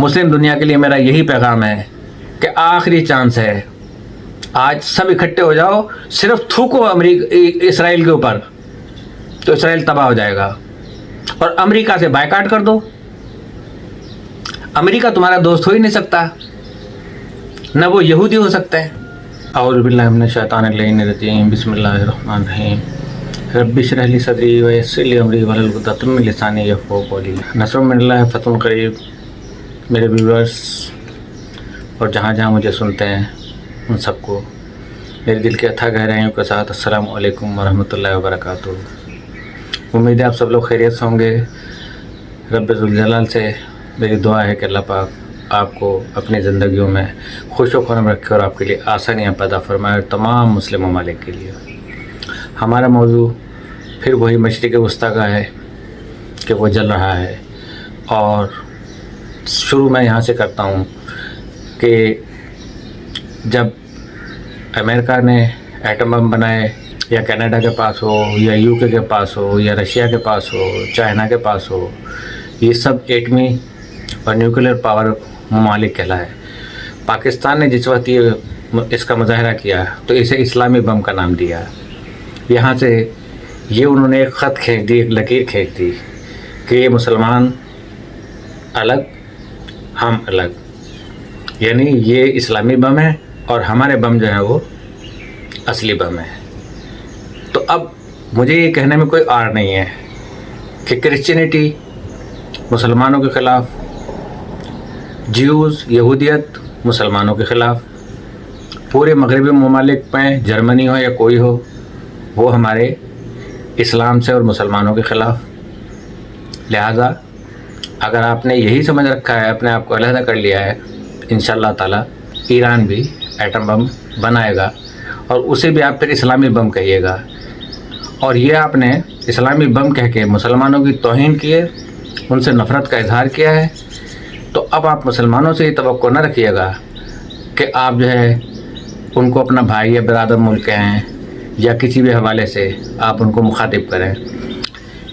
مسلم دنیا کے لیے میرا یہی پیغام ہے کہ آخری چانس ہے، آج سب اکٹھے ہو جاؤ، صرف تھوکو اسرائیل کے اوپر تو اسرائیل تباہ ہو جائے گا، اور امریکہ سے بائیکاٹ کر دو۔ امریکہ تمہارا دوست ہو ہی نہیں سکتا، نہ وہ یہودی ہو سکتا ہے۔ اعوذ باللہ من الشیطان الرجیم، بسم اللہ الرحمن الرحیم، رب اشرح لی صدری ویسر لی امری واحلل عقدۃ من لسانی یفقہوا قولی۔ نصر من اللہ فتح قریب۔ میرے ویورز اور جہاں جہاں مجھے سنتے ہیں ان سب کو میرے دل کے اتھا گہرائیوں کے ساتھ السلام علیکم ورحمۃ اللہ وبرکاتہ۔ امید ہے آپ سب لوگ خیریت سے ہوں گے۔ رب ذوالجلال سے میری دعا ہے کہ اللہ پاک آپ کو اپنی زندگیوں میں خوش و خرم رکھے اور آپ کے لیے آسانیاں پیدا فرمائے، اور تمام مسلم ممالک کے لیے۔ ہمارا موضوع پھر وہی مشرق وسطیٰ کا ہے کہ وہ جل رہا ہے، اور شروع میں یہاں سے کرتا ہوں کہ جب امریکہ نے ایٹم بم بنائے، یا کینیڈا کے پاس ہو، یا یو کے پاس ہو، یا رشیا کے پاس ہو، چائنا کے پاس ہو، یہ سب ایٹمی اور نیوکلیر پاور ممالک کہلائے۔ پاکستان نے جس وقت اس کا مظاہرہ کیا تو اسے اسلامی بم کا نام دیا۔ یہاں سے یہ انہوں نے ایک خط کھینچ دی، ایک لکیر کھینچ دی کہ یہ مسلمان الگ، ہم الگ، یعنی یہ اسلامی بم ہے اور ہمارے بم جو ہیں وہ اصلی بم ہے۔ تو اب مجھے یہ کہنے میں کوئی آڑ نہیں ہے کہ کرسچینٹی مسلمانوں کے خلاف، جیوز یہودیت مسلمانوں کے خلاف، پورے مغربی ممالک میں جرمنی ہو یا کوئی ہو، وہ ہمارے اسلام سے اور مسلمانوں کے خلاف۔ لہٰذا اگر آپ نے یہی سمجھ رکھا ہے، اپنے آپ کو علیحدہ کر لیا ہے، انشاءاللہ تعالیٰ ایران بھی ایٹم بم بنائے گا، اور اسے بھی آپ پھر اسلامی بم کہیے گا۔ اور یہ آپ نے اسلامی بم کہہ کے مسلمانوں کی توہین کی ہے، ان سے نفرت کا اظہار کیا ہے، تو اب آپ مسلمانوں سے یہ توقع نہ رکھیے گا کہ آپ جو ہے ان کو اپنا بھائی یا برادر ملک کہیں، یا کسی بھی حوالے سے آپ ان کو مخاطب کریں۔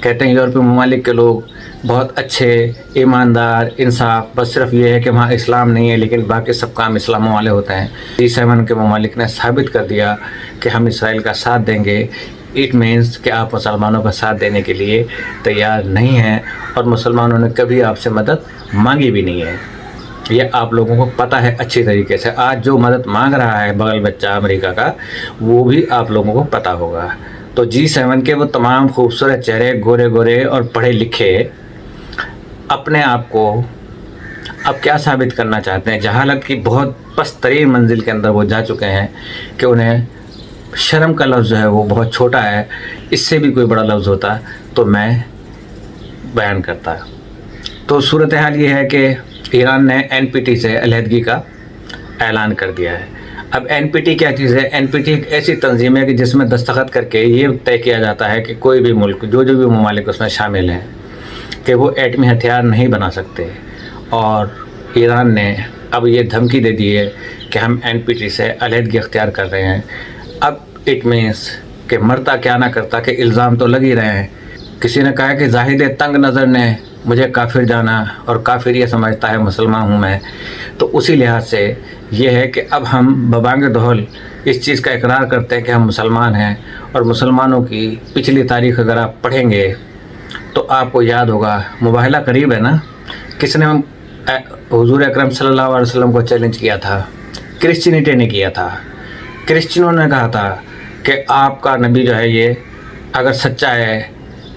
کہتے ہیں یورپی ممالک کے لوگ بہت اچھے، ایماندار، انصاف، بس صرف یہ ہے کہ وہاں اسلام نہیں ہے، لیکن باقی سب کام اسلاموں والے ہوتے ہیں۔ G7 کے ممالک نے ثابت کر دیا کہ ہم اسرائیل کا ساتھ دیں گے۔ اٹ مینس کہ آپ مسلمانوں کا ساتھ دینے کے لیے تیار نہیں ہیں، اور مسلمانوں نے کبھی آپ سے مدد مانگی بھی نہیں ہے۔ یہ آپ لوگوں کو پتہ ہے اچھی طریقے سے۔ آج جو مدد مانگ رہا ہے بغل بچہ امریکہ کا، وہ بھی آپ لوگوں کو پتہ ہوگا۔ تو G7 کے وہ تمام خوبصورت چہرے، گورے گورے اور پڑھے لکھے، اپنے آپ کو اب کیا ثابت کرنا چاہتے ہیں؟ جہالت کی بہت پست ترین منزل کے اندر وہ جا چکے ہیں کہ انہیں شرم کا لفظ جو ہے وہ بہت چھوٹا ہے۔ اس سے بھی کوئی بڑا لفظ ہوتا تو میں بیان کرتا۔ تو صورتحال یہ ہے کہ ایران نے NPT سے علیحدگی کا اعلان کر دیا ہے۔ اب NPT کیا چیز ہے؟ NPT ایک ایسی تنظیم ہے کہ جس میں دستخط کر کے یہ طے کیا جاتا ہے کہ کوئی بھی ملک، جو بھی ممالک اس میں شامل ہیں، کہ وہ ایٹمی ہتھیار نہیں بنا سکتے۔ اور ایران نے اب یہ دھمکی دے دی ہے کہ ہم NPT سے علیحدگی اختیار کر رہے ہیں۔ اب اٹ مینس کہ مرتا کیا نہ کرتا، کہ الزام تو لگ ہی رہے ہیں۔ کسی نے کہا کہ زاہد تنگ نظر نے مجھے کافر جانا، اور کافر یہ سمجھتا ہے مسلمان ہوں میں۔ تو اسی لحاظ سے یہ ہے کہ اب ہم ببانگ دہل اس چیز کا اقرار کرتے ہیں کہ ہم مسلمان ہیں، اور مسلمانوں کی پچھلی تاریخ اگر آپ پڑھیں گے تو آپ کو یاد ہوگا، مباہلہ قریب ہے نا، کس نے حضور اکرم صلی اللہ علیہ وسلم کو چیلنج کیا تھا؟ کرسچینٹی نے کیا تھا۔ کرسچنوں نے کہا تھا کہ آپ کا نبی جو ہے یہ اگر سچا ہے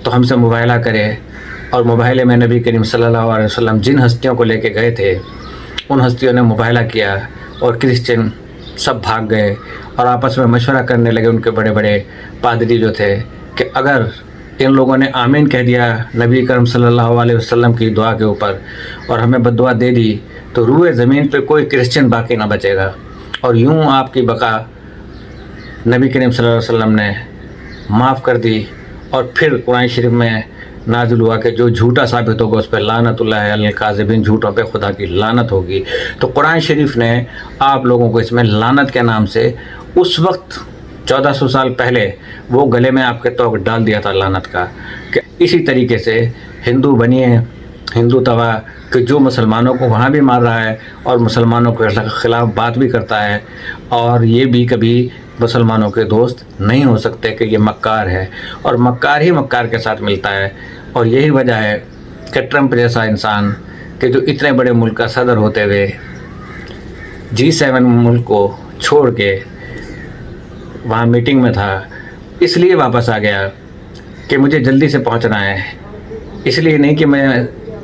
تو ہم سے مباہلہ کرے، اور مباہلے میں نبی کریم صلی اللہ علیہ وسلم جن ہستیوں کو لے کے گئے تھے ان ہستیوں نے مباہلہ کیا، اور کرسچن سب بھاگ گئے اور آپس میں مشورہ کرنے لگے ان کے بڑے بڑے پادری جو تھے کہ اگر ان لوگوں نے آمین کہہ دیا نبی کرم صلی اللہ علیہ وسلم کی دعا کے اوپر اور ہمیں بد دعا دے دی تو روئے زمین پہ کوئی کرسچن باقی نہ بچے گا، اور یوں آپ کی بقا نبی کریم صلی اللہ علیہ وسلم نے معاف کر دی۔ اور پھر قرآن شریف میں نازل ہوا کہ جو جھوٹا ثابت ہوگا اس پہ لعنت اللہ علی الکاذبین، جھوٹوں پہ خدا کی لعنت ہوگی۔ تو قرآن شریف نے آپ لوگوں کو اس میں لعنت کے نام سے اس وقت 1400 سال پہلے وہ گلے میں آپ کے توق ڈال دیا تھا لعنت کا، کہ اسی طریقے سے ہندو بنیے، ہندو تباہ کہ جو مسلمانوں کو وہاں بھی مار رہا ہے اور مسلمانوں کے خلاف بات بھی کرتا ہے، اور یہ بھی کبھی مسلمانوں کے دوست نہیں ہو سکتے کہ یہ مکار ہے، اور مکار ہی مکار کے ساتھ ملتا ہے۔ اور یہی وجہ ہے کہ ٹرمپ جیسا انسان کہ جو اتنے بڑے ملک کا صدر ہوتے ہوئے G7 ملک کو چھوڑ کے وہاں میٹنگ میں تھا، اس لیے واپس آ گیا کہ مجھے جلدی سے پہنچنا ہے، اس لیے نہیں کہ میں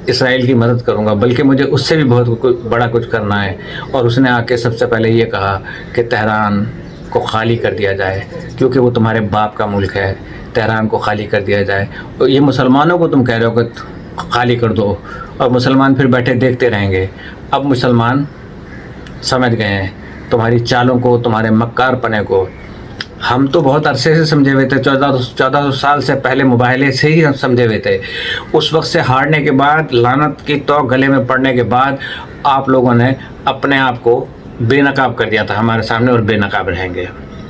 اسرائیل کی مدد کروں گا، بلکہ مجھے اس سے بھی بہت بڑا کچھ کرنا ہے۔ اور اس نے آ کے سب سے پہلے یہ کہا کہ تہران کو خالی کر دیا جائے، کیونکہ وہ تمہارے باپ کا ملک ہے، تہران کو خالی کر دیا جائے۔ اور یہ مسلمانوں کو تم کہہ رہے ہو کہ خالی کر دو، اور مسلمان پھر بیٹھے دیکھتے رہیں گے۔ اب مسلمان سمجھ گئے ہیں تمہاری چالوں کو، تمہارے مکار پنے کو۔ ہم تو بہت عرصے سے سمجھے ہوئے تھے، 1400 سال سے پہلے مباہلے سے ہی ہم سمجھے ہوئے تھے۔ اس وقت سے ہارنے کے بعد، لعنت کی تو گلے میں پڑنے کے بعد، آپ لوگوں نے اپنے آپ کو بے نقاب کر دیا تھا ہمارے سامنے، اور بے نقاب رہیں گے۔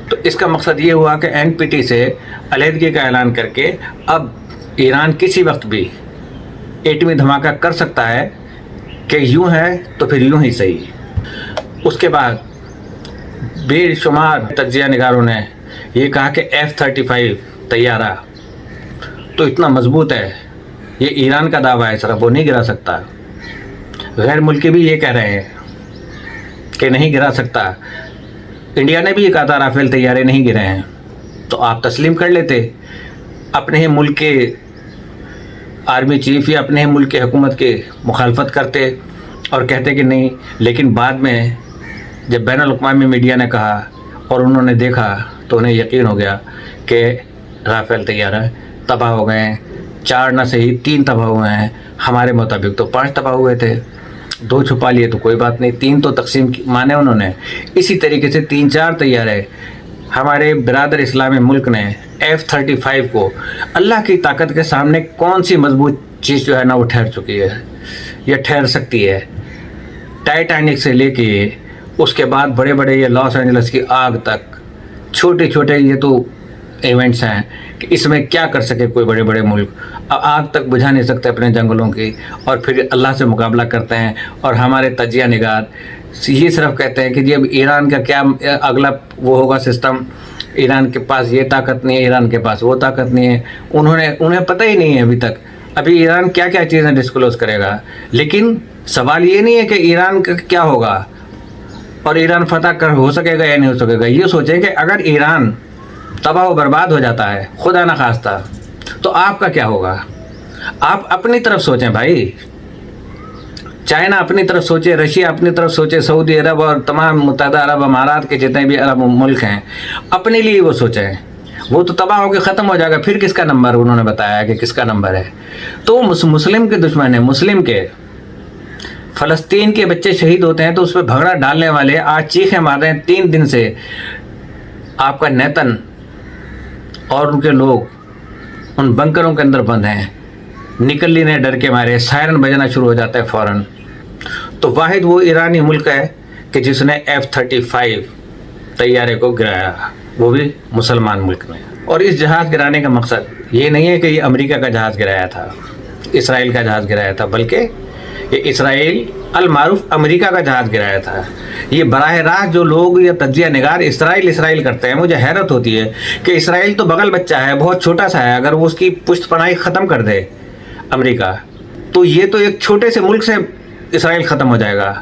تو اس کا مقصد یہ ہوا کہ NPT سے علیحدگی کا اعلان کر کے اب ایران کسی وقت بھی ایٹمی دھماکہ کر سکتا ہے کہ یوں ہے تو پھر یوں ہی صحیح۔ اس کے بعد بے شمار تجزیہ نگاروں نے یہ کہا کہ F-35 طیارہ تو اتنا مضبوط ہے، یہ ایران کا دعویٰ ہے، صرف وہ نہیں گرا سکتا۔ غیر ملکی بھی یہ کہہ رہے ہیں کہ نہیں گرا سکتا۔ انڈیا نے بھی یہ کہا تھا رافیل طیارے نہیں گرے ہیں، تو آپ تسلیم کر لیتے، اپنے ہی ملک کے آرمی چیف یا اپنے ہی ملک کے حکومت کے مخالفت کرتے اور کہتے کہ نہیں۔ لیکن بعد میں جب بین الاقوامی میڈیا نے کہا اور انہوں نے دیکھا تو انہیں یقین ہو گیا کہ رافیل طیارہ تباہ ہو گئے ہیں، 4 نہ صحیح 3 تباہ ہوئے ہیں، ہمارے مطابق تو 5 تباہ ہوئے تھے، 2 چھپا لیے تو کوئی بات نہیں، 3 تو تقسیم مانے انہوں نے۔ اسی طریقے سے 3-4 طیارے ہمارے برادر اسلامی ملک نے F-35 کو اللہ کی طاقت کے سامنے کون سی مضبوط چیز جو ہے نا وہ ٹھہر چکی ہے یا ٹھہر سکتی ہے۔ ٹائٹینک سے لے کے اس کے بعد بڑے بڑے یہ لاس اینجلس کی آگ تک، چھوٹے چھوٹے یہ تو ایونٹس ہیں کہ اس میں کیا کر سکے کوئی بڑے بڑے ملک، آگ تک بجھا نہیں سکتے اپنے جنگلوں کی، اور پھر اللہ سے مقابلہ کرتے ہیں۔ اور ہمارے تجزیہ نگار یہ صرف کہتے ہیں کہ جی اب ایران کا کیا اگلا وہ ہوگا سسٹم، ایران کے پاس یہ طاقت نہیں ہے، ایران کے پاس وہ طاقت نہیں ہے، انہیں پتہ ہی نہیں ہے ابھی تک، ابھی ایران کیا کیا چیزیں ڈسکلوز کرے گا۔ لیکن سوال یہ نہیں ہے کہ ایران کا کیا ہوگا اور ایران فتح ہو سکے گا یا نہیں ہو سکے گا، یہ سوچیں کہ اگر ایران تباہ و برباد ہو جاتا ہے خدا نہ خواستہ تو آپ کا کیا ہوگا۔ آپ اپنی طرف سوچیں بھائی، چائنا اپنی طرف سوچے، رشیا اپنی طرف سوچے، سعودی عرب اور تمام متحدہ عرب امارات کے جتنے بھی عرب ملک ہیں اپنے لیے وہ سوچیں، وہ تو تباہ ہو کے ختم ہو جائے گا، پھر کس کا نمبر، انہوں نے بتایا کہ کس کا نمبر ہے۔ تو مسلم کے دشمن ہیں، مسلم کے، فلسطین کے بچے شہید ہوتے ہیں تو اس پہ بھگڑا ڈالنے والے آج چیخیں مار رہے ہیں 3 دن سے، آپ کا نیتن اور ان کے لوگ ان بنکروں کے اندر بند ہیں، نکل لینے ڈر کے مارے، سائرن بجنا شروع ہو جاتا ہے فوراً۔ تو واحد وہ ایرانی ملک ہے کہ جس نے F-35 طیارے کو گرایا، وہ بھی مسلمان ملک میں۔ اور اس جہاز گرانے کا مقصد یہ نہیں ہے کہ یہ امریکہ کا جہاز گرایا تھا، اسرائیل کا جہاز گرایا تھا، بلکہ یہ اسرائیل المعروف امریکہ کا جہاز گرایا تھا۔ یہ براہ راست جو لوگ یا تجزیہ نگار اسرائیل کرتے ہیں، مجھے حیرت ہوتی ہے کہ اسرائیل تو بغل بچہ ہے، بہت چھوٹا سا ہے، اگر وہ اس کی پشت پناہی ختم کر دے امریکہ تو یہ تو ایک چھوٹے سے ملک سے اسرائیل ختم ہو جائے گا،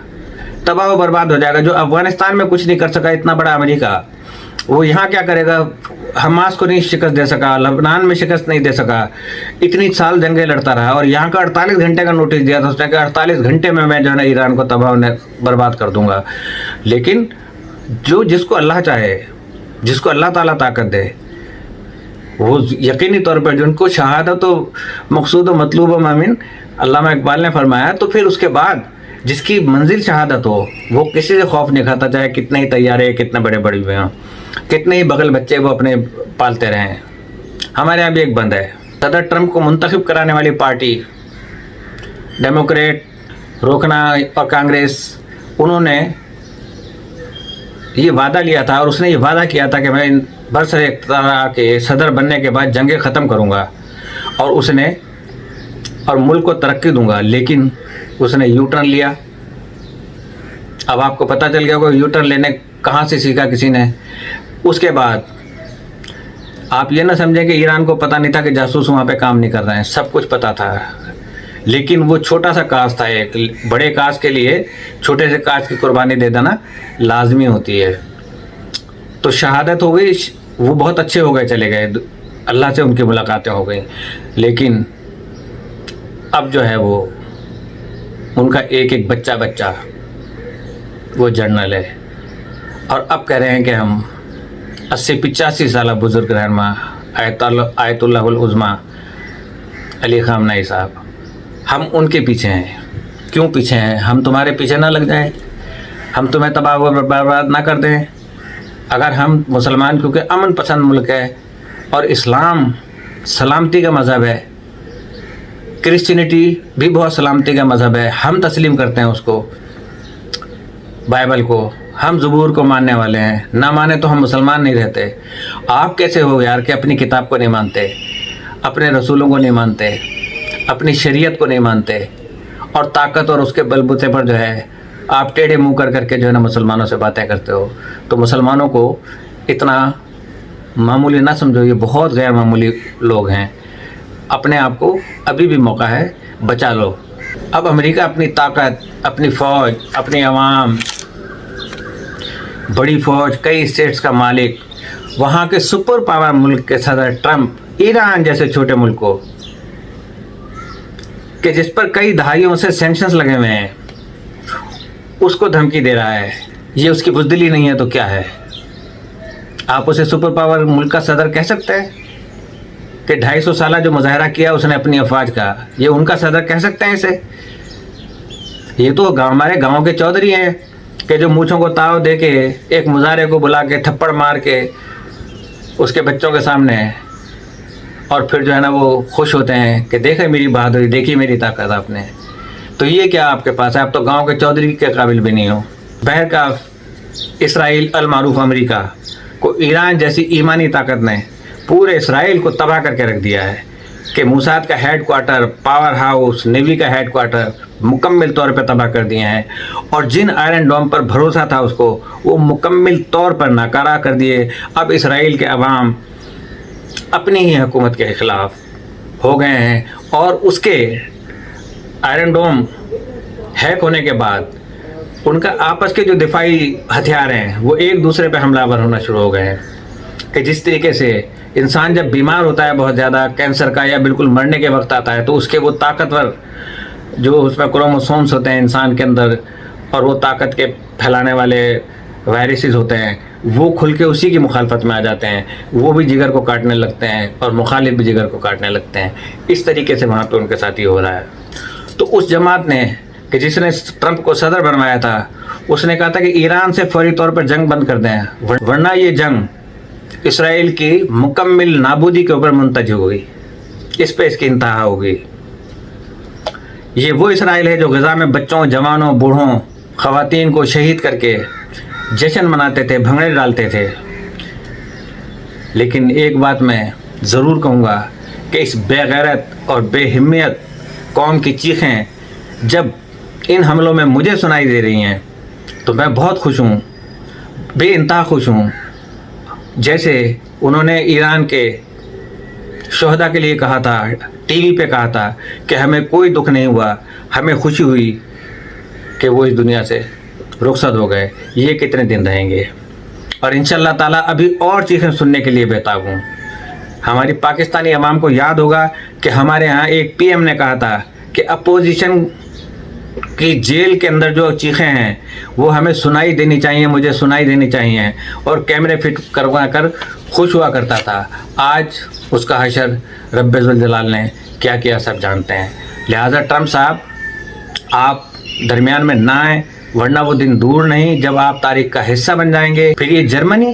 تباہ و برباد ہو جائے گا۔ جو افغانستان میں کچھ نہیں کر سکا اتنا بڑا امریکہ، وہ یہاں کیا کرے گا؟ حماس کو نہیں شکست دے سکا، لبنان میں شکست نہیں دے سکا، اتنی سال جنگیں لڑتا رہا، اور یہاں کا 48 گھنٹے کا نوٹس دیا تھا اس نے کہ 48 گھنٹے میں جو ہے نا ایران کو تباہ برباد کر دوں گا۔ لیکن جس کو اللہ چاہے، جس کو اللہ تعالیٰ طاقت دے، وہ یقینی طور پر جن کو شہادت و مقصود و مطلوب و مامن علامہ اقبال نے فرمایا، تو پھر اس کے بعد جس کی منزل شہادت ہو وہ کسی سے خوف نہیں کھاتا، چاہے کتنے ہی طیارے، کتنے بڑے بڑے ہوئے ہوں، کتنے ہی بغل بچے وہ اپنے پالتے رہیں۔ ہمارے یہاں بھی ایک بند ہے، صدر ٹرمپ کو منتخب کرانے والی پارٹی ڈیموکریٹ، روکنا اور کانگریس، انہوں نے یہ وعدہ لیا تھا، اور اس نے یہ وعدہ کیا تھا کہ میں برسر اقتدار کے صدر بننے کے بعد جنگیں ختم کروں گا، اور اس نے اور ملک کو ترقی دوں گا، لیکن اس نے یو ٹرن لیا. اب آپ کو پتہ چل گیا کہ یو ٹرن لینے کہاں سے سیکھا کسی نے. اس کے بعد آپ یہ نہ سمجھیں کہ ایران کو پتہ نہیں تھا کہ جاسوس وہاں پہ کام نہیں کر رہے ہیں، سب کچھ پتہ تھا. لیکن وہ چھوٹا سا کاز تھا، ایک بڑے کاز کے لیے چھوٹے سے کاز کی قربانی دے دینا لازمی ہوتی ہے. تو شہادت ہو گئی، وہ بہت اچھے ہو گئے، چلے گئے، اللہ سے ان کی ملاقاتیں ہو گئیں. لیکن اب جو ہے وہ ان کا ایک ایک بچہ وہ جنرل ہے، اور اب کہہ رہے ہیں کہ ہم 80-85 سالہ بزرگ رہنما آیت اللہ العظمی علی خامنہئی صاحب، ہم ان کے پیچھے ہیں. کیوں پیچھے ہیں؟ ہم تمہارے پیچھے نہ لگ جائیں، ہم تمہیں تباہ و برباد نہ کر دیں. اگر ہم مسلمان، کیونکہ امن پسند ملک ہے اور اسلام سلامتی کا مذہب ہے، کرسچینٹی بھی بہت سلامتی کا مذہب ہے، ہم تسلیم کرتے ہیں اس کو، بائبل کو، ہم زبور کو ماننے والے ہیں، نہ مانے تو ہم مسلمان نہیں رہتے. آپ کیسے ہو یار کہ اپنی کتاب کو نہیں مانتے، اپنے رسولوں کو نہیں مانتے، اپنی شریعت کو نہیں مانتے، اور طاقت اور اس کے بل بوتے پر جو ہے آپ ٹیڑھے منہ کر کے جو ہے نا مسلمانوں سے باتیں کرتے ہو. تو مسلمانوں کو اتنا معمولی نہ سمجھو، یہ بہت غیر معمولی لوگ ہیں. اپنے آپ کو ابھی بھی موقع ہے، بچا لو. اب امریکہ اپنی طاقت، اپنی فوج، اپنی عوام، بڑی فوج، کئی اسٹیٹس کا مالک، وہاں کے سپر پاور ملک کے صدر ٹرمپ، ایران جیسے چھوٹے ملک کو کہ جس پر کئی دہائیوں سے سینکشنز لگے ہوئے ہیں، اس کو دھمکی دے رہا ہے. یہ اس کی بزدلی نہیں ہے تو کیا ہے؟ آپ اسے سپر پاور ملک کا صدر کہہ سکتے ہیں کہ 250 سالہ جو مظاہرہ کیا اس نے اپنی افواج کا، یہ ان کا صدر کہہ سکتے ہیں اسے؟ یہ تو ہمارے گاؤں کے چودھری ہیں کہ جو مونچھوں کو تاؤ دے کے ایک مظاہرے کو بلا کے تھپڑ مار کے اس کے بچوں کے سامنے، اور پھر جو ہے نا وہ خوش ہوتے ہیں کہ دیکھیں میری بہادری، دیکھی میری طاقت آپ نے. تو یہ کیا آپ کے پاس ہے؟ آپ تو گاؤں کے چودھری کے قابل بھی نہیں ہو. بہرکاف اسرائیل المعروف امریکہ کو ایران جیسی ایمانی طاقت نے پورے اسرائیل کو تباہ کر کے رکھ دیا ہے کہ موساد کا headquarter, power house, navy کا ہیڈ کوارٹر مکمل طور پہ تباہ کر دیے ہیں، اور جن آئرن ڈوم پر بھروسہ تھا اس کو، وہ مکمل طور پر ناکارہ کر دیے. اب اسرائیل کے عوام اپنی ہی حکومت کے خلاف ہو گئے ہیں، اور اس کے آئرن ڈوم ہیک ہونے کے بعد ان کا آپس کے جو دفاعی ہتھیار ہیں وہ ایک دوسرے پہ حملہ آور ہونا شروع ہو گئے ہیں. کہ جس طریقے سے انسان جب بیمار ہوتا ہے بہت زیادہ کینسر کا، یا بالکل مرنے کے وقت آتا ہے، تو اس کے وہ طاقتور جو اس میں کروموسومس ہوتے ہیں انسان کے اندر، اور وہ طاقت کے پھیلانے والے وائرسز ہوتے ہیں، وہ کھل کے اسی کی مخالفت میں آ جاتے ہیں، وہ بھی جگر کو کاٹنے لگتے ہیں، اور مخالف بھی جگر کو کاٹنے لگتے ہیں. اس طریقے سے وہاں پہ ان کے ساتھ یہ ہو رہا ہے. تو اس جماعت نے کہ جس نے ٹرمپ کو صدر بنوایا تھا، اس نے کہا تھا کہ ایران سے فوری طور پر جنگ بند کر دیں، ورنہ یہ جنگ اسرائیل کی مکمل نابودی کے اوپر منتج ہوگی، اس پہ اس کی انتہا ہوگی. یہ وہ اسرائیل ہے جو غزہ میں بچوں، جوانوں، بوڑھوں، خواتین کو شہید کر کے جشن مناتے تھے، بھنگڑے ڈالتے تھے. لیکن ایک بات میں ضرور کہوں گا کہ اس بے غیرت اور بے ہمیت قوم کی چیخیں جب ان حملوں میں مجھے سنائی دے رہی ہیں تو میں بہت خوش ہوں، بے انتہا خوش ہوں. جیسے انہوں نے ایران کے شہداء کے لیے کہا تھا، ٹی وی پہ کہا تھا کہ ہمیں کوئی دکھ نہیں ہوا، ہمیں خوشی ہوئی کہ وہ اس دنیا سے رخصت ہو گئے. یہ کتنے دن رہیں گے؟ اور انشاءاللہ تعالیٰ ابھی اور چیخیں سننے کے لیے بےتاب ہوں. ہماری پاکستانی عوام کو یاد ہوگا کہ ہمارے ہاں ایک پی ایم نے کہا تھا کہ اپوزیشن کی جیل کے اندر جو چیخیں ہیں وہ ہمیں سنائی دینی چاہیے، مجھے سنائی دینی چاہیے، اور کیمرے فٹ کروا کر خوش ہوا کرتا تھا. آج اس کا حشر رب ذوالجلال نے کیا کیا سب جانتے ہیں. لہٰذا ٹرمپ صاحب آپ درمیان میں نہ آئیں، ورنہ وہ دن دور نہیں جب آپ تاریخ کا حصہ بن جائیں گے. پھر یہ جرمنی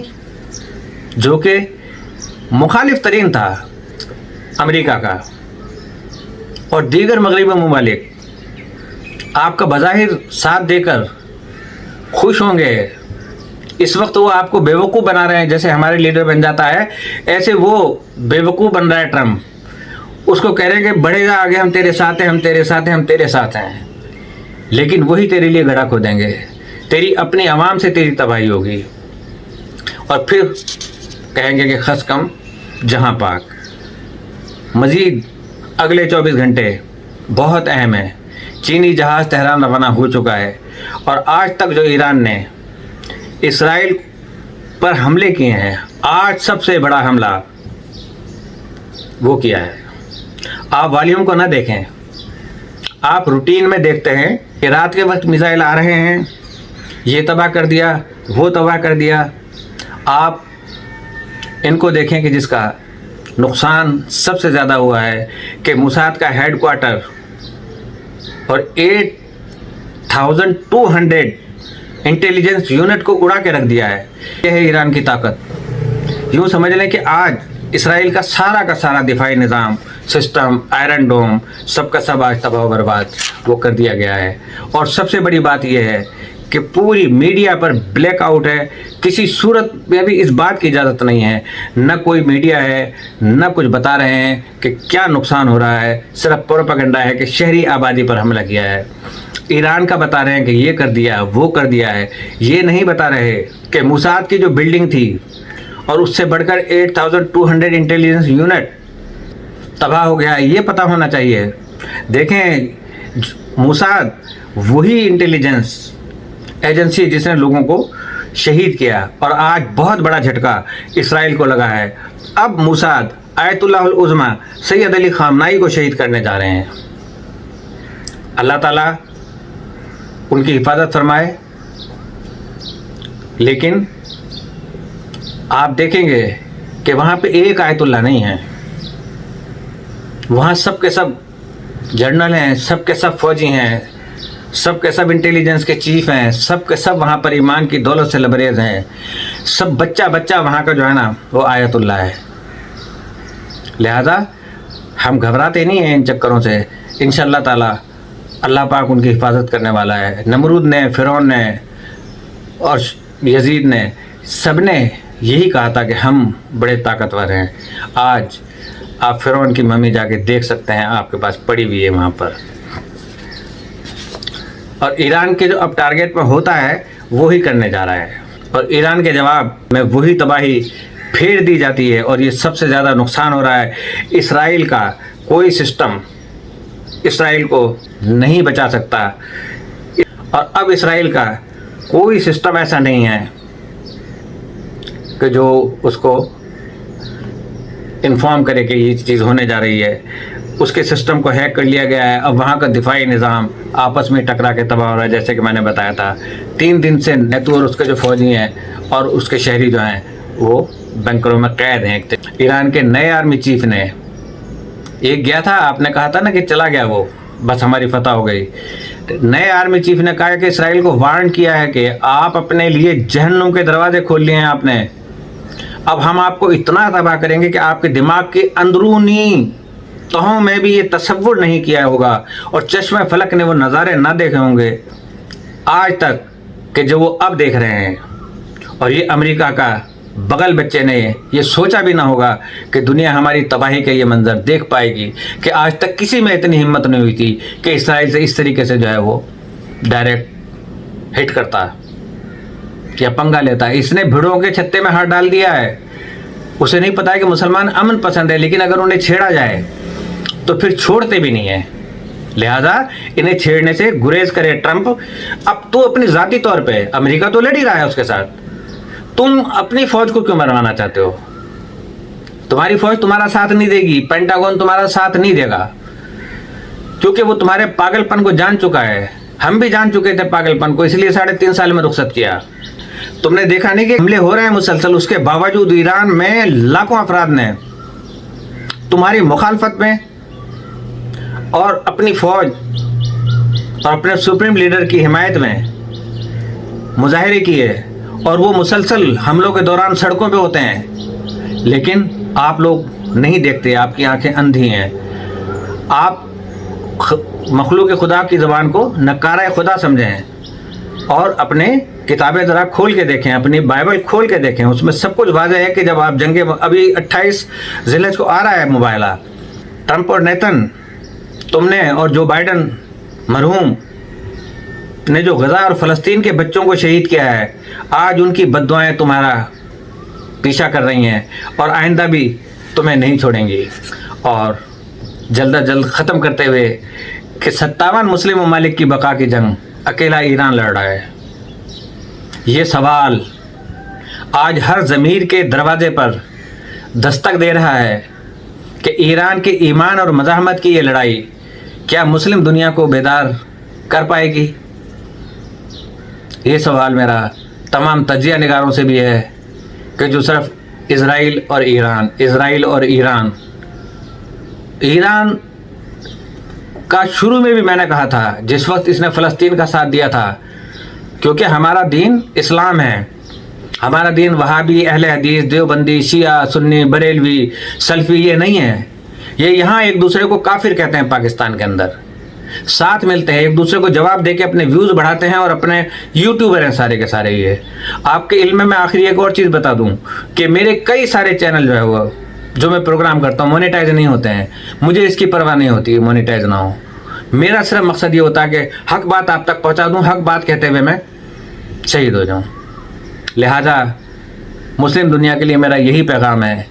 جو کہ مخالف ترین تھا امریکہ کا، اور دیگر مغربی ممالک آپ کا بظاہر ساتھ دے کر خوش ہوں گے. اس وقت وہ آپ کو بیوقوف بنا رہے ہیں، جیسے ہمارے لیڈر بن جاتا ہے ایسے وہ بیوقوف بن رہا ہے ٹرمپ. اس کو کہہ رہے ہیں کہ بڑھے گا آگے، ہم تیرے ساتھ ہیں، ہم تیرے ساتھ ہیں، ہم تیرے ساتھ ہیں، لیکن وہی تیرے لیے گڑھا کھودیں گے، تیری اپنی عوام سے تیری تباہی ہوگی، اور پھر کہیں گے کہ خس کم جہاں پاک۔ مزید اگلے 24 گھنٹے بہت اہم ہے۔ چینی جہاز تہران روانہ ہو چکا ہے، اور آج تک جو ایران نے اسرائیل پر حملے کیے ہیں، آج سب سے بڑا حملہ وہ کیا ہے۔ آپ والیوم کو نہ دیکھیں، آپ روٹین میں دیکھتے ہیں کہ رات کے وقت میزائل آ رہے ہیں، یہ تباہ کر دیا، وہ تباہ کر دیا۔ آپ ان کو دیکھیں کہ جس کا نقصان سب سے زیادہ ہوا ہے کہ موساد کا ہیڈ کوارٹر اور 8200 انٹیلیجنس یونٹ کو اڑا کے رکھ دیا ہے۔ یہ ہے ایران کی طاقت۔ یوں سمجھ لیں کہ آج اسرائیل کا سارا دفاعی نظام، سسٹم، آئرن ڈوم، سب کا سب آج تباہ و برباد وہ کر دیا گیا ہے۔ اور سب سے بڑی بات یہ ہے کہ پوری میڈیا پر بلیک آؤٹ ہے، کسی صورت میں بھی اس بات کی اجازت نہیں ہے، نہ کوئی میڈیا ہے، نہ کچھ بتا رہے ہیں کہ کیا نقصان ہو رہا ہے، صرف پروپیگنڈا ہے کہ شہری آبادی پر حملہ کیا ہے۔ ایران کا بتا رہے ہیں کہ یہ کر دیا، وہ کر دیا ہے، یہ نہیں بتا رہے کہ موساد کی جو بلڈنگ تھی اور اس سے بڑھ کر 8200 انٹیلیجنس یونٹ تباہ ہو گیا ہے، یہ پتہ ہونا چاہیے۔ دیکھیں، موساد وہی انٹیلیجنس ایجنسی جس نے لوگوں کو شہید کیا، اور آج بہت بڑا جھٹکا اسرائیل کو لگا ہے۔ اب موساد آیت اللہ العظمی سید علی خامنائی کو شہید کرنے جا رہے ہیں۔ اللہ تعالیٰ ان کی حفاظت فرمائے، لیکن آپ دیکھیں گے کہ وہاں پہ ایک آیت اللہ نہیں ہے، وہاں سب کے سب جنرل ہیں، سب کے سب فوجی ہیں، سب کے سب انٹیلیجنس کے چیف ہیں، سب کے سب وہاں پر ایمان کی دولت سے لبریز ہیں، سب بچہ وہاں کا جو ہے نا وہ آیت اللہ ہے۔ لہذا ہم گھبراتے نہیں ہیں ان چکروں سے، انشاءاللہ تعالی اللہ پاک ان کی حفاظت کرنے والا ہے۔ نمرود نے، فرعون نے اور یزید نے، سب نے یہی کہا تھا کہ ہم بڑے طاقتور ہیں۔ آج آپ فرعون کی ممی جا کے دیکھ سکتے ہیں، آپ کے پاس پڑی ہوئی ہے وہاں پر۔ اور ایران کے جو اب ٹارگیٹ میں ہوتا ہے وہی کرنے جا رہا ہے، اور ایران کے جواب میں وہی تباہی پھیر دی جاتی ہے، اور یہ سب سے زیادہ نقصان ہو رہا ہے۔ اسرائیل کا کوئی سسٹم اسرائیل کو نہیں بچا سکتا، اور اب اسرائیل کا کوئی سسٹم ایسا نہیں ہے کہ جو اس کو انفارم کرے کہ یہ چیز ہونے جا رہی ہے۔ اس کے سسٹم کو ہیک کر لیا گیا ہے، اب وہاں کا دفاعی نظام آپس میں ٹکرا کے تباہ ہو رہا ہے۔ جیسے کہ میں نے بتایا تھا، 3 دن سے نیتو اور اس کے جو فوجی ہیں اور اس کے شہری جو ہیں وہ بنکروں میں قید ہیں۔ ایران کے نئے آرمی چیف نے ایک گیا تھا، آپ نے کہا تھا نا کہ چلا گیا وہ، بس ہماری فتح ہو گئی۔ نئے آرمی چیف نے کہا کہ اسرائیل کو وارن کیا ہے کہ آپ اپنے لیے جہنم کے دروازے کھول لیے ہیں آپ نے، اب ہم آپ کو اتنا تباہ کریں گے کہ آپ کے دماغ کے اندرونی تہوں میں بھی یہ تصور نہیں کیا ہوگا، اور چشم فلک نے وہ نظارے نہ دیکھے ہوں گے آج تک کہ جو وہ اب دیکھ رہے ہیں۔ اور یہ امریکہ کا بغل بچے نے یہ سوچا بھی نہ ہوگا کہ دنیا ہماری تباہی کا یہ منظر دیکھ پائے گی، کہ آج تک کسی میں اتنی ہمت نہیں ہوئی تھی کہ اسرائیل سے اس طریقے سے جو ہے وہ ڈائریکٹ ہٹ کرتا یا پنگا لیتا۔ اس نے بھیڑوں کے چھتے میں ہاتھ ڈال دیا ہے۔ اسے نہیں پتا ہے کہ مسلمان امن پسند ہے، لیکن اگر انہیں چھیڑا جائے تو پھر چھوڑتے بھی نہیں ہیں۔ لہذا انہیں چھیڑنے سے گریز کرے ٹرمپ۔ اب تو اپنی ذاتی طور پہ امریکہ تو لڑ ہی رہا ہے اس کے ساتھ، تم اپنی فوج کو کیوں مروانا چاہتے ہو؟ تمہاری فوج تمہارا ساتھ نہیں دے گی، پینٹاگون تمہارا ساتھ نہیں دے گا، کیونکہ وہ تمہارے پاگل پن کو جان چکا ہے۔ ہم بھی جان چکے تھے پاگل پن کو، اس لیے 3.5 سال میں رخصت کیا۔ تم نے دیکھا نہیں کہ حملے ہو رہے ہیں مسلسل، اس کے باوجود ایران میں لاکھوں افراد نے تمہاری مخالفت میں اور اپنی فوج اور اپنے سپریم لیڈر کی حمایت میں مظاہرے کیے، اور وہ مسلسل حملوں کے دوران سڑکوں پہ ہوتے ہیں، لیکن آپ لوگ نہیں دیکھتے، آپ کی آنکھیں اندھی ہیں۔ آپ مخلوق خدا کی زبان کو نکارہ خدا سمجھیں، اور اپنے کتابیں ذرا کھول کے دیکھیں، اپنی بائبل کھول کے دیکھیں، اس میں سب کچھ واضح ہے کہ جب آپ ابھی 28 ذی الحجہ کو آ رہا ہے مباہلہ، ٹرمپ اور نیتن، تم نے اور جو بائیڈن مرحوم نے جو غزہ اور فلسطین کے بچوں کو شہید کیا ہے، آج ان کی بد دعائیں تمہارا پیچھا کر رہی ہیں اور آئندہ بھی تمہیں نہیں چھوڑیں گی۔ اور جلد از جلد ختم کرتے ہوئے کہ 57 مسلم ممالک کی بقا کی جنگ اکیلا ایران لڑ رہا ہے، یہ سوال آج ہر ضمیر کے دروازے پر دستک دے رہا ہے کہ ایران کے ایمان اور مزاحمت کی یہ لڑائی کیا مسلم دنیا کو بیدار کر پائے گی؟ یہ سوال میرا تمام تجزیہ نگاروں سے بھی ہے کہ جو صرف اسرائیل اور ایران کا شروع میں بھی میں نے کہا تھا، جس وقت اس نے فلسطین کا ساتھ دیا تھا، کیونکہ ہمارا دین اسلام ہے، ہمارا دین وہابی، اہل حدیث، دیوبندی، شیعہ، سنی، بریلوی، سلفی یہ نہیں ہے۔ یہ یہاں ایک دوسرے کو کافر کہتے ہیں، پاکستان کے اندر ساتھ ملتے ہیں، ایک دوسرے کو جواب دے کے اپنے ویوز بڑھاتے ہیں اور اپنے یوٹیوبر ہیں سارے کے سارے۔ یہ آپ کے علم میں آخری ایک اور چیز بتا دوں کہ میرے کئی سارے چینل جو ہے وہ جو میں پروگرام کرتا ہوں مونیٹائز نہیں ہوتے ہیں، مجھے اس کی پرواہ نہیں ہوتی مونیٹائز نہ ہو، میرا صرف مقصد یہ ہوتا ہے کہ حق بات آپ تک پہنچا دوں، حق بات کہتے ہوئے میں شہید ہو جاؤں۔ لہٰذا مسلم دنیا کے لیے میرا یہی پیغام ہے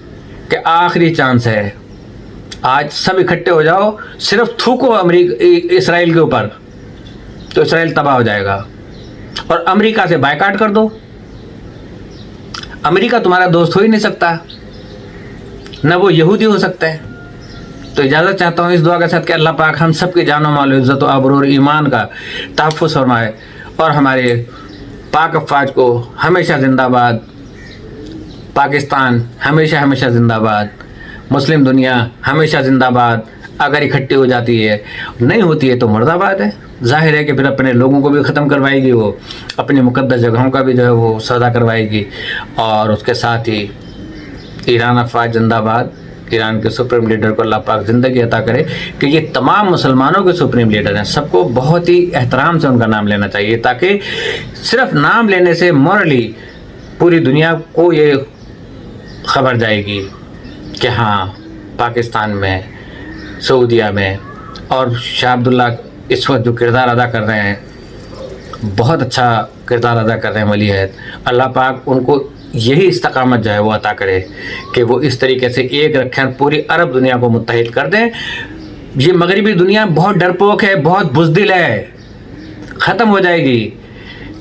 کہ آخری چانس ہے، آج سب اکٹھے ہو جاؤ، صرف تھوکو اسرائیل کے اوپر تو اسرائیل تباہ ہو جائے گا، اور امریکہ سے بائیکاٹ کر دو۔ امریکہ تمہارا دوست ہو ہی نہیں سکتا، نہ وہ یہودی ہو سکتا ہے۔ تو اجازت چاہتا ہوں اس دعا کے ساتھ کہ اللہ پاک ہم سب کی جان و مال و عزت و آبرو اور ایمان کا تحفظ فرمائے، اور ہمارے پاک افواج کو ہمیشہ زندہ باد، پاکستان ہمیشہ ہمیشہ زندہ باد، مسلم دنیا ہمیشہ زندہ باد۔ اگر اکٹھی ہو جاتی ہے، نہیں ہوتی ہے تو مرد آباد ہے۔ ظاہر ہے کہ پھر اپنے لوگوں کو بھی ختم کروائے گی، وہ اپنی مقدس جگہوں کا بھی جو ہے وہ سودا کروائے گی، اور اس کے ساتھ ہی ایران افواج زندہ باد۔ ایران کے سپریم لیڈر کو اللہ پاک زندگی عطا کرے کہ یہ تمام مسلمانوں کے سپریم لیڈر ہیں، سب کو بہت ہی احترام سے ان کا نام لینا چاہیے، تاکہ صرف نام لینے سے مورلی پوری دنیا کو یہ خبر جائے گی کہ ہاں پاکستان میں، سعودیہ میں، اور شاہ عبداللہ اس وقت جو کردار ادا کر رہے ہیں بہت اچھا کردار ادا کر رہے ہیں ولی عہد۔ اللہ پاک ان کو یہی استقامت جو ہے وہ عطا کرے کہ وہ اس طریقے سے ایک رکھیں، پوری عرب دنیا کو متحد کر دیں۔ یہ مغربی دنیا بہت ڈرپوک ہے، بہت بزدل ہے، ختم ہو جائے گی،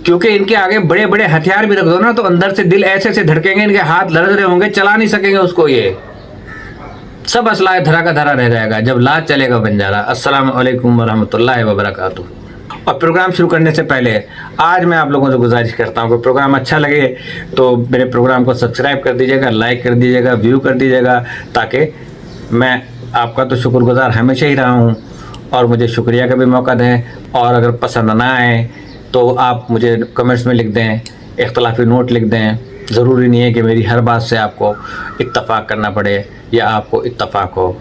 کیونکہ ان کے آگے بڑے بڑے ہتھیار بھی رکھ دو نا تو اندر سے دل ایسے سے دھڑکیں گے، ان کے ہاتھ لرز رہے ہوں گے، چلا نہیں سکیں گے اس کو، یہ سب اسلحہ دھرا کا دھرا رہ جائے گا جب لات چلے گا بنجارا۔ السلام علیکم ورحمۃ اللہ وبرکاتہ۔ اور پروگرام شروع کرنے سے پہلے آج میں آپ لوگوں سے گزارش کرتا ہوں کہ پروگرام اچھا لگے تو میرے پروگرام کو سبسکرائب کر دیجیے گا، لائک کر دیجیے گا، ویو کر دیجیے گا، تاکہ میں آپ کا تو شکر گزار ہمیشہ ہی رہا ہوں اور مجھے شکریہ کا بھی موقع دیں۔ اور اگر پسند نہ آئے تو آپ مجھے کمنٹس میں لکھ دیں، اختلافی نوٹ لکھ دیں، ضروری نہیں ہے کہ میری ہر بات سے آپ کو اتفاق کرنا پڑے یا آپ کو اتفاق ہو۔